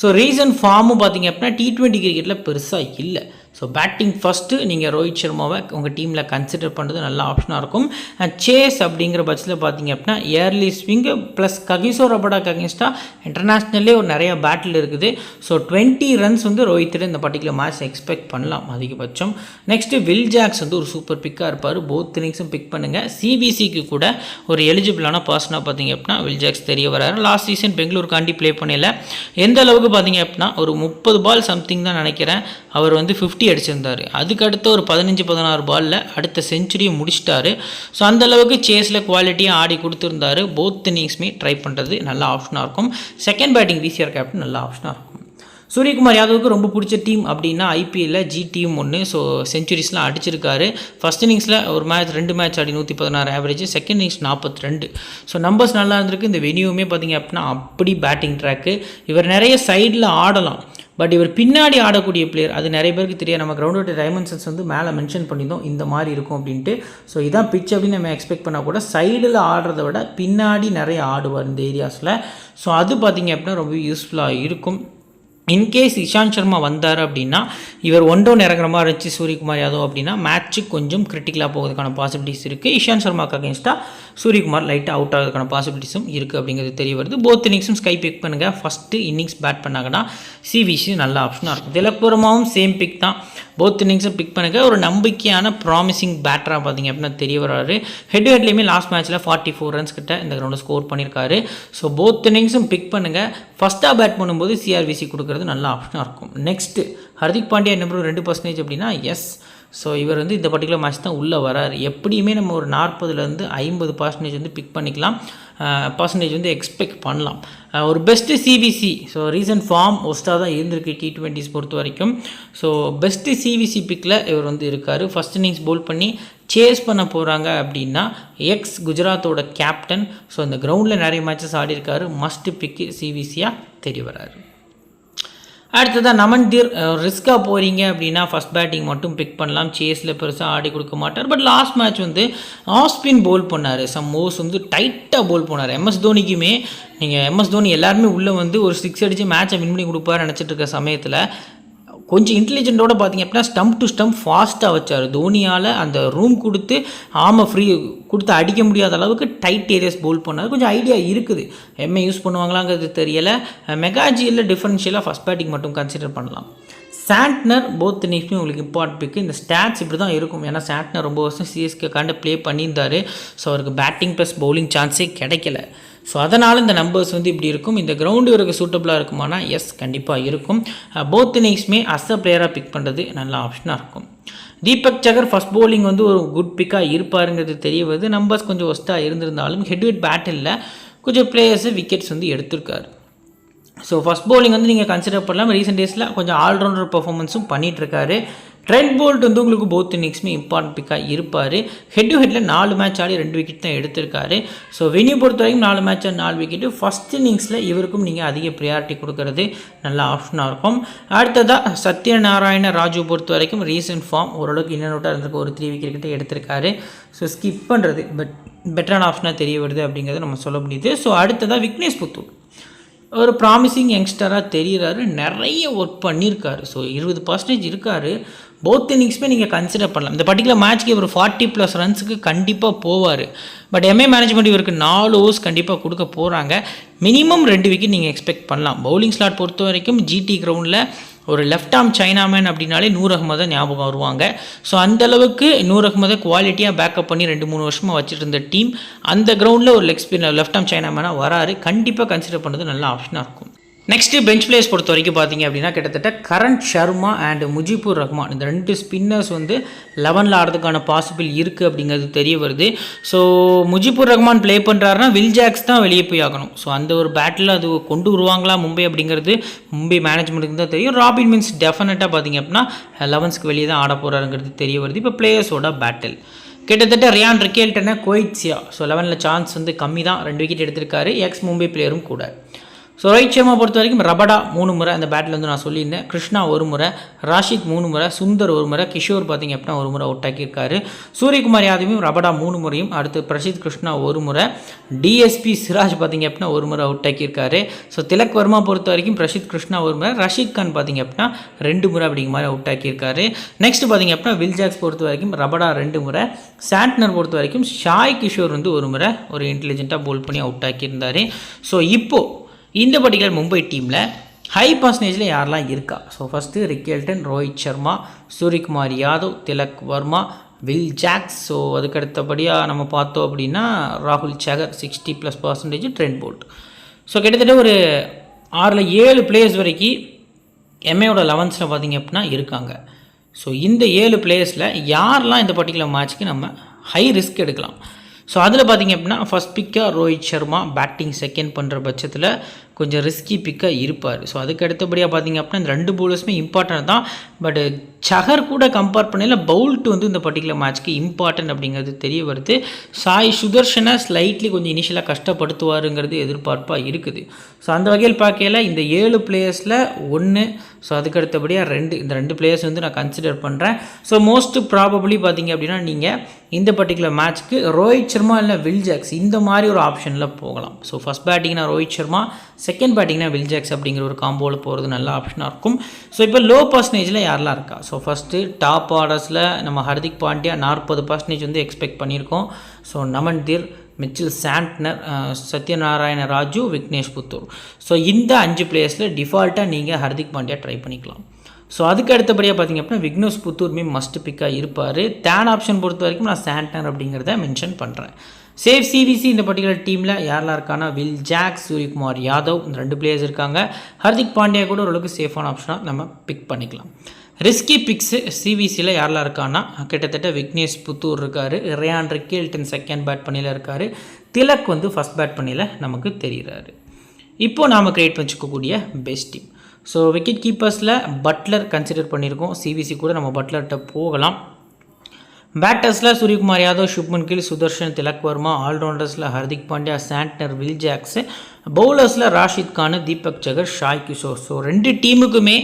ஸோ ரீசன் ஃபார்மும் பார்த்தீங்க அப்படின்னா T20 கிரிக்கெட்டில் பெருசாக இல்லை. ஸோ பேட்டிங் ஃபஸ்ட்டு நீங்கள் ரோஹித் சர்மாவை உங்கள் டீமில் கன்சிடர் பண்ணுறது நல்ல ஆப்ஷனாக இருக்கும். சேஸ் அப்படிங்கிற பட்சத்தில் பார்த்தீங்க அப்படின்னா ஏர்லி ஸ்விங்கு ப்ளஸ் ககிசோ ரபடாக்கு அகேன்ஸ்டாக இன்டர்நேஷ்னல்லே ஒரு நிறைய பேட்டில் இருக்குது. ஸோ 20 ரன்ஸ் ரோஹித்தில் இந்த பர்டிகுலர் மேட்ச் எக்ஸ்பெக்ட் பண்ணலாம் அதிகபட்சம். நெக்ஸ்ட்டு வில் ஜாக்ஸ் ஒரு சூப்பர் பிக்காக இருப்பார். போத் இன்னிங்ஸும் பிக் பண்ணுங்கள். சிபிசிக்கு கூட ஒரு எலிஜிபிளான பர்சனாக பார்த்தீங்க அப்படின்னா வில் ஜாக்ஸ் தெரிய வராரு. லாஸ்ட் சீசன் பெங்களூருக்காண்டி ப்ளே பண்ணல. எந்த அளவுக்கு பார்த்தீங்க அப்படின்னா ஒரு 30 பால் சம்திங் தான் நினைக்கிறேன் அவர் 50 அடிச்சிருந்தார். அதுக்கடுத்து ஒரு 15-16 பாலில் அடுத்த செஞ்சுரியை முடிச்சிட்டாரு. ஸோ அந்தளவுக்கு சேஸில் குவாலிட்டியாக ஆடி கொடுத்துருந்தாரு. போத் இன்னிங்ஸுமே ட்ரை பண்ணுறது நல்ல ஆப்ஷனாக இருக்கும். செகண்ட் பேட்டிங் விசிஆர் கேப்டன் நல்ல ஆப்ஷனாக இருக்கும். சூரியகுமார் யாதவுக்கு ரொம்ப பிடிச்ச டீம் அப்படின்னா ஐபிஎல்லில் ஜி டீம் 1. ஸோ செஞ்சுரிஸ்லாம் அடிச்சிருக்காரு. ஃபஸ்ட் இன்னிங்ஸில் ஒரு மேட்ச் 2 மேட்ச் ஆடி 116 average, second innings 42. So numbers நல்லா இருந்திருக்கு. இந்த வெனியூமே பார்த்திங்க அப்படின்னா அப்படி பேட்டிங் ட்ராக்கு. இவர் நிறைய சைடில் ஆடலாம். பட் இவர் பின்னாடி ஆடக்கூடிய பிளேயர், அது நிறைய பேருக்கு தெரியாது. நம்ம கிரவுண்ட் அவுட் டைமென்ஷன்ஸ் மேலே மென்ஷன் பண்ணியிருந்தோம் இந்த மாதிரி இருக்கும் அப்படின்ட்டு. ஸோ இதான் பிச் அப்படின்னு நம்ம எக்ஸ்பெக்ட் பண்ணால் கூட சைடில் ஆடுறத விட பின்னாடி நிறைய ஆடுவார் இந்த ஏரியாஸில். ஸோ அது பார்த்திங்க அப்படின்னா ரொம்ப யூஸ்ஃபுல்லாக இருக்கும். இன்கேஸ் இஷாந்த் சர்மா வந்தார் அப்படின்னா இவர் 1 டவுன் இறங்குற மாதிரி இருந்துச்சு சூரியகுமார் யாதவ் அப்படின்னா மேட்ச்சு கொஞ்சம் கிரிட்டிக்கலாக போகிறதுக்கான பாசிபிலிட்டிஸ் இருக்குது. இஷாந்த் சர்மாக்கு அகேன்ஸ்டாக சூரியகுமார் லைட்டாக அவுட் ஆகிறதுக்கான பாசிபிலிட்டிஸும் இருக்குது அப்படிங்கிறது தெரிய வருது. போத் இன்னிங்ஸும் ஸ்கை பிக் பண்ணுங்கள். ஃபஸ்ட்டு இன்னிங்ஸ் பேட் பண்ணாங்கன்னா சிவிசி நல்ல ஆப்ஷனாக இருக்கும். திலக்புரமாவும் சேம் பிக் தான். போத் இன்னிங்ஸும் பிக் பண்ணுங்கள். ஒரு நம்பிக்கையான ப்ராமிசிங் பேட்டராக பார்த்திங்க அப்படின்னா தெரிய வராரு. ஹெட்லேயுமே லாஸ்ட் மேட்ச்சில் 44 ரன்ஸ் கிட்ட இந்த கிரவுண்டில் ஸ்கோர் பண்ணியிருக்காரு. ஸோ போத் இன்னிங்ஸும் பிக் பண்ணுங்கள். ஃபஸ்ட்டாக பேட் பண்ணும்போது சிஆர்விசி கொடுக்குறது நல்ல ஆப்ஷனாக இருக்கும். நெக்ஸ்ட்டு ஹர்திக் பாண்டியா என்ன 2% அப்படின்னா எஸ். ஸோ இவர் இந்த பர்டிகுலர் மேட்ச் தான் உள்ளே வராரு. எப்படியுமே நம்ம ஒரு 40% 50% பிக் பண்ணிக்கலாம். பர்சன்டேஜ் எக்ஸ்பெக்ட் பண்ணலாம். ஒரு best CVC. So recent form ஒஸ்ட்டாக தான் இருந்திருக்கு T20s பொறுத்த வரைக்கும். ஸோ பெஸ்ட்டு சிவிசி பிக்கில் இவர் இருக்கார். ஃபஸ்ட் இன்னிங்ஸ் போல் பண்ணி சேஸ் பண்ண போகிறாங்க அப்படின்னா குஜராத்தோட கேப்டன். ஸோ இந்த கிரவுண்டில் நிறைய மேட்சஸ் ஆடி இருக்காரு. மஸ்ட் பிக்கு சிவிசியாக தெரிய வராரு. அடுத்ததாக நமன்தீர் ரிஸ்க்காக போகிறீங்க அப்படின்னா ஃபஸ்ட் பேட்டிங் மட்டும் பிக் பண்ணலாம். சேஸில் பெருசாக ஆடி கொடுக்க மாட்டார். But last match off spin bowl பண்ணார். சம் ஓவர்ஸ் டைட்டாக போல் பண்ணார். எம்எஸ் தோனிக்குமே நீங்கள் எம்எஸ் தோனி எல்லாருமே உள்ளே ஒரு 6 அடித்து மேட்சை வின் பண்ணி கொடுப்பாரு நினச்சிட்டு இருக்க சமயத்தில் கொஞ்சம் இன்டெலிஜென்ட்டோட பார்த்திங்க அப்படின்னா ஸ்டம்ப் டு ஸ்டம்ப் ஃபாஸ்ட்டாக வச்சார். தோனியால் அந்த ரூம் கொடுத்து ஃப்ரீ கொடுத்து அடிக்க முடியாத அளவுக்கு டைட் ஏரியாஸ் போல் பண்ணார். கொஞ்சம் ஐடியா இருக்குது. எம்ஏ யூஸ் பண்ணுவாங்களாங்கிறது தெரியலை. மெகாஜியில் டிஃபரன்ஷியலாக ஃபஸ்ட் பேட்டிங் மட்டும் கன்சிடர் பண்ணலாம். சாண்ட்னர் போத் இன்னிங்ஸுமே உங்களுக்கு இம்பார்ட்டன்ட் பிக்கு. இந்த ஸ்டாட்ஸ் இப்படி தான் இருக்கும். ஏன்னா சாண்ட்னர் ரொம்ப வருஷம் சிஎஸ்கேக்காண்ட ப்ளே பண்ணியிருந்தார். ஸோ அவருக்கு பேட்டிங் ப்ளஸ் பவுலிங் சான்ஸே கிடைக்கல. ஸோ அதனால் இந்த நம்பர்ஸ் வந்து இப்படி இருக்கும். இந்த கிரவுண்டு இவருக்கு சூட்டபுளாக இருக்குமானா எஸ் கண்டிப்பாக இருக்கும். போத் இன்னிங்ஸுமே அஸ் அ பிளேயராக பிக் பண்ணுறது நல்ல ஆப்ஷனாக இருக்கும். தீபக் சகர் ஃபஸ்ட் பவுலிங் வந்து ஒரு குட் பிக்காக இருப்பாருங்கிறது தெரிய வருது. நம்பர்ஸ் கொஞ்சம் ஒஸ்ட்டாக இருந்திருந்தாலும் ஹெட்விட் பேட்டிலில் கொஞ்சம் பிளேயர்ஸு விக்கெட்ஸ் வந்து எடுத்திருக்காரு. ஸோ ஃபஸ்ட் பவுலிங் வந்து நீங்கள் கன்சிடர் பண்ணலாம். ரீசெண்ட் டேஸில் கொஞ்சம் ஆல்ரவுண்டர் பர்ஃபார்மன்ஸும் பண்ணிகிட்ருக்காரு. ட்ரெண்ட் போல்ட் வந்து உங்களுக்கு போத் இன்னிங்ஸுமே இம்பார்ட்டன்ட் பிக்காக இருப்பார். Head to ஹெட்டில் 4 match Aadi 2 wicket தான் எடுத்திருக்காரு. ஸோ வெனியூ பொறுத்த வரைக்கும் 4 மேட்ச் 4 விக்கெட்டு. ஃபஸ்ட் இன்னிங்ஸில் இவருக்கும் நீங்கள் அதிக ப்ரியாரிட்டி கொடுக்கறது நல்ல ஆப்ஷனாக இருக்கும். அடுத்ததாக சத்யநாராயண ராஜு பொறுத்த வரைக்கும் ரீசெண்ட் ஃபார்ம் ஓரளவுக்கு இன்னும் அவுட்டாக இருந்திருக்கு. ஒரு 3 விக்கெட் கிட்டே எடுத்திருக்காரு. ஸோ ஸ்கிப் பண்ணுறது பெட்டரான ஆப்ஷனாக தெரிய வருது அப்படிங்கிறத நம்ம சொல்ல முடியுது. ஸோ அடுத்ததாக விக்னேஷ் புத்தூர் ஒரு ப்ராமிசிங் யங்ஸ்டராக தெரிகிறாரு. நிறைய ஒர்க் பண்ணியிருக்காரு. ஸோ 20% இருக்கார். போத் இன்னிங்ஸுமே நீங்கள் கன்சிடர் பண்ணலாம். இந்த பர்டிகுலர் மேட்ச்க்கு இவர் 40+ ரன்ஸுக்கு கண்டிப்பாக போவார். பட் எம்ஏ மேனேஜ்மெண்ட் இவருக்கு 4 ஓவர்ஸ் கண்டிப்பாக கொடுக்க போகிறாங்க. மினிமம் 2 விக்கெட் நீங்கள் எக்ஸ்பெக்ட் பண்ணலாம். பவுலிங் ஸ்லாட் பொறுத்த வரைக்கும் ஜிடி கிரவுண்டில் ஒரு லெஃப்ட் ஆர்ம் சைனாமேன் அப்படின்னாலே நூர் அகமதை ஞாபகம் வருவாங்க. ஸோ அந்தளவுக்கு நூர் அகமதை குவாலிட்டியாக பேக்கப் பண்ணி 2-3 வருஷமாக வச்சுட்டு இருந்த டீம் அந்த கிரவுண்டில் ஒரு லெஃப்ட் ஆர்ம் சைனாமேனாக வராரு. கண்டிப்பாக கன்சிடர் பண்ணுறது நல்ல ஆப்ஷனாக இருக்கும். நெக்ஸ்ட்டு பெஞ்ச் பிளேயர்ஸ் பொறுத்த வரைக்கும் பார்த்தீங்க அப்படின்னா கிட்டத்தட்ட கரண் சர்மா அண்ட் முஜிபுர் ரஹ்மான் இந்த 2 ஸ்பின்னர்ஸ் வந்து 11ல் ஆடுறதுக்கான பாசிபிள் இருக்குது அப்படிங்கிறது தெரிய வருது. ஸோ முஜிபுர் ரஹ்மான் ப்ளே பண்ணுறாருன்னா வில் ஜாக்ஸ் தான் வெளியே போய் ஆகணும். ஸோ அந்த ஒரு பேட்டில் அது கொண்டு வருவாங்களா மும்பை அப்படிங்கிறது மும்பை மேனேஜ்மெண்ட்டுக்கு தான் தெரியும். ராபின் மீன்ஸ் டெஃபினட்டாக பார்த்தீங்க அப்படின்னா 11ஸ்க்கு வெளியே தான் ஆட போகிறாருங்கிறது தெரிய வருது. இப்போ பிளேயர்ஸோட பேட்டில் கிட்டத்தட்ட ரியான் ரிக்கேல்டனை கோயிட்ஸியா. ஸோ 11ல் சான்ஸ் வந்து கம்மி தான். 2 விக்கெட் எடுத்திருக்காரு. எக்ஸ் மும்பை பிளேயரும் கூட. ஸோ ரோஹித் சர்மா பொறுத்த வரைக்கும் ரபடா 3 முறை அந்த பேட்டில் வந்து நான் சொல்லியிருந்தேன். கிருஷ்ணா 1 முறை, ராஷித் 3 முறை, சுந்தர் 1 முறை, கிஷோர் பார்த்திங்க அப்படின்னா 1 முறை அவுட் ஆக்கியிருக்காரு. சூரியகுமார் யாதவும் ரபடா 3 முறையும், அடுத்து பிரசித் கிருஷ்ணா 1 முறை, டிஎஸ்பி சிராஜ் பார்த்திங்க அப்படின்னா 1 முறை அவுட் ஆக்கியிருக்காரு. ஸோ திலக் வர்மா பொறுத்த வரைக்கும் பிரசித் கிருஷ்ணா 1 முறை, ரஷீத் கான் பார்த்திங்க அப்படின்னா 2 முறை அப்படிங்கிற மாதிரி அவுட் ஆக்கியிருக்காரு. நெக்ஸ்ட் பார்த்திங்க அப்படின்னா வில் ஜாக்ஸ் பொறுத்த வரைக்கும் ரபடா 2 முறை, சாண்ட்னர் பொறுத்த வரைக்கும் ஷாய் கிஷோர் வந்து 1 முறை ஒரு இன்டெலிஜென்ட்டாக போல் பண்ணி அவுட் ஆக்கியிருந்தார். ஸோ இப்போது இந்த பர்டிகுலர் மும்பை டீமில் ஹை பர்சன்டேஜில் யாரெல்லாம் இருக்கா? So first Rickelton, Rohit Sharma, Suryakumar Yadav, Tilak Varma, Will Jacks. So அதுக்கடுத்தபடியாக நம்ம பார்த்தோம் அப்படின்னா ராகுல் சகர் 60+%, ட்ரெண்ட் போல்ட். ஸோ கிட்டத்தட்ட ஒரு 6ல் 7 பிளேயர்ஸ் வரைக்கும் எம்ஏயோட 11ஸில் பார்த்திங்க அப்படின்னா இருக்காங்க. ஸோ இந்த 7 பிளேயர்ஸில் யாரெல்லாம் இந்த பர்டிகுலர் மேட்ச்க்கு நம்ம ஹை ரிஸ்க் எடுக்கலாம்? ஸோ அதில் பார்த்திங்க அப்படின்னா ஃபஸ்ட் பிக்காக ரோஹித் சர்மா பேட்டிங் செகண்ட் பண்ணுற பட்சத்தில் கொஞ்சம் ரிஸ்கி பிக்காக இருப்பார். ஸோ அதுக்கு அடுத்தபடியாக பார்த்திங்க அப்படின்னா இந்த 2 பவுலர்ஸுமே இம்பார்ட்டன்ட் தான். பட் சஹர் கூட கம்பேர் பண்ணல பவுல்ட் வந்து இந்த பர்டிகுலர் மேட்ச்க்கு இம்பார்ட்டன்ட் அப்படிங்கிறது தெரிய வருது. சாய் சுதர்ஷனை ஸ்லைட்லி கொஞ்சம் இனிஷியலாக கஷ்டப்படுத்துவாருங்கிறது எதிர்பார்ப்பாக இருக்குது. ஸோ அந்த வகையில் பார்க்கையில் இந்த 7 பிளேயர்ஸில் 1, ஸோ அதுக்கு அடுத்தபடியாக 2, இந்த 2 பிளேயர்ஸ் வந்து நான் கன்சிடர் பண்ணுறேன். ஸோ மோஸ்ட் ப்ராபப்ளி பார்த்திங்க அப்படின்னா நீங்கள் இந்த பர்டிகுலர் மேட்ச்க்கு ரோஹித் சர்மா இல்லை வில் ஜாக்ஸ் இந்த மாதிரி ஒரு ஆப்ஷனில் போகலாம். ஸோ ஃபஸ்ட் பேட்டிங்னா ரோஹித் சர்மா, செகண்ட் பேட்டிங்னா வில் ஜாக்ஸ் அப்படிங்கிற ஒரு காம்போவில் போகிறது நல்ல ஆப்ஷனாக இருக்கும். ஸோ இப்போ லோ பர்சன்டேஜில் யாரெல்லாம் இருக்கா? ஸோ ஃபஸ்ட்டு டாப் ஆர்டர்ஸில் நம்ம ஹர்திக் பாண்டியா 40% வந்து எக்ஸ்பெக்ட் பண்ணியிருக்கோம். So Naman Dhir, Mitchell Santner, Satyanarayana Raju, Vignesh Puthur. So இந்த 5 பிளேயர்ஸில் டிஃபால்ட்டாக நீங்கள் ஹர்திக் பாண்டியா ட்ரை பண்ணிக்கலாம். ஸோ அதுக்கு அடுத்தபடியாக பார்த்திங்க அப்படின்னா விக்னேஷ் புத்தூர்மே மஸ்ட் பிக்காக இருப்பார். தேர்ட் ஆப்ஷன் பொறுத்த வரைக்கும் நான் சாண்ட்னர் அப்படிங்கிறத மென்ஷன் பண்ணுறேன். சேஃப் சிவிசி இந்த பர்டிகுலர் டீமில் யாரெல்லாம் இருக்கானா வில் ஜாக்ஸ், சூரியகுமார் யாதவ் இந்த 2 பிளேயர்ஸ் இருக்காங்க. ஹர்திக் பாண்டியா கூட ஓரளவுக்கு சேஃபான ஆப்ஷனாக நம்ம பிக் பண்ணிக்கலாம். ரிஸ்கி பிக்ஸு சிவிசியில் யாரெல்லாம் இருக்கான்னா கிட்டத்தட்ட விக்னேஷ் புத்தூர் இருக்கார், ரியான் ரிக்கேல்டன் செகண்ட் பேட் பண்ணியில் இருக்கார், திலக் வந்து ஃபஸ்ட் பேட் பண்ணியில் நமக்கு தெரிகிறாரு. இப்போது நாம் கிரியேட் வச்சுக்கக்கூடிய பெஸ்ட் டீம். ஸோ விக்கெட் கீப்பர்ஸில் பட்லர் கன்சிடர் பண்ணியிருக்கோம். சிவிசி கூட நம்ம பட்லர்கிட்ட போகலாம். பேட்டர்ஸில் சூரியகுமார் யாதவ், சுப்மன் கில், சுதர்ஷன், திலக் வர்மா. ஆல்ரவுண்டர்ஸில் Hardik Pandya, Santner, Will Jacks. பவுலர்ஸில் ராஷித் கான், தீபக் சகர், ஷாய் கிஷோர். ஸோ 2 டீமுக்குமே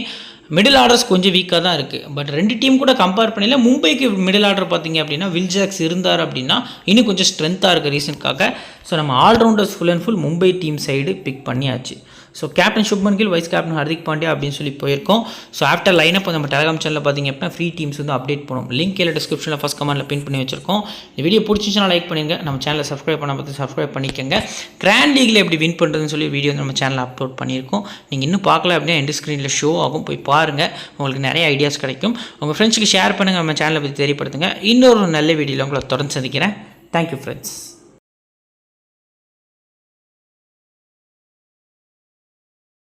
மிடில் ஆர்டர்ஸ் கொஞ்சம் வீக்காக தான் இருக்குது. பட் 2 டீம் கூட கம்பேர் பண்ணல மும்பைக்கு மிடில் ஆர்டர் பார்த்திங்க அப்படின்னா வில் ஜாக்ஸ் இருந்தார் அப்படின்னா இன்னும் கொஞ்சம் ஸ்ட்ரென்த்தாக இருக்குது ரீசன்ட்காக. ஸோ நம்ம allrounders full and full Mumbai team side pick பண்ணியாச்சு. So captain Shubman Gill, vice captain Hardik Pandya அப்படின்னு சொல்லி போயிருக்கோம். ஸோ ஆஃப்டர் லைனப் நம்ம டெலிகிராம் சேனலில் பார்த்திங்க அப்படின்னா ஃப்ரீ டீம்ஸ் வந்து அப்டேட் பண்ணுவோம். லிங்க் கீழே டிஸ்கிரிப்ஷனில் ஃபஸ்ட் கமெண்ட்டில் பின் பண்ணி வச்சிருக்கோம். இந்த வீடியோ பிடிச்சிச்சுன்னா லைக் பண்ணுங்கள். நம்ம சேனலை சப்ஸ்கிரைப் பண்ண பார்த்து சப்ஸ்கிரைப் பண்ணிக்கோங்க. கிராண்ட் லீகில் எப்படி வின் பண்ணுறதுன்னு சொல்லி வீடியோ நம்ம சேனலில் அப்லோட் பண்ணியிருக்கோம். நீங்கள் இன்னும் பார்க்கல அப்படின்னா எண்ட் ஸ்க்ரீனில் ஷோ ஆகும், போய் பாருங்கள். உங்களுக்கு நிறைய ஐடியாஸ் கிடைக்கும். உங்கள் ஃப்ரெண்ட்ஸுக்கு ஷேர் பண்ணுங்கள். நம்ம சேனலை பற்றி தெரியப்படுத்துங்க. இன்னொரு நல்ல வீடியோவில் உங்களை தொடர்ந்து சந்திக்கிறேன். Thank you friends.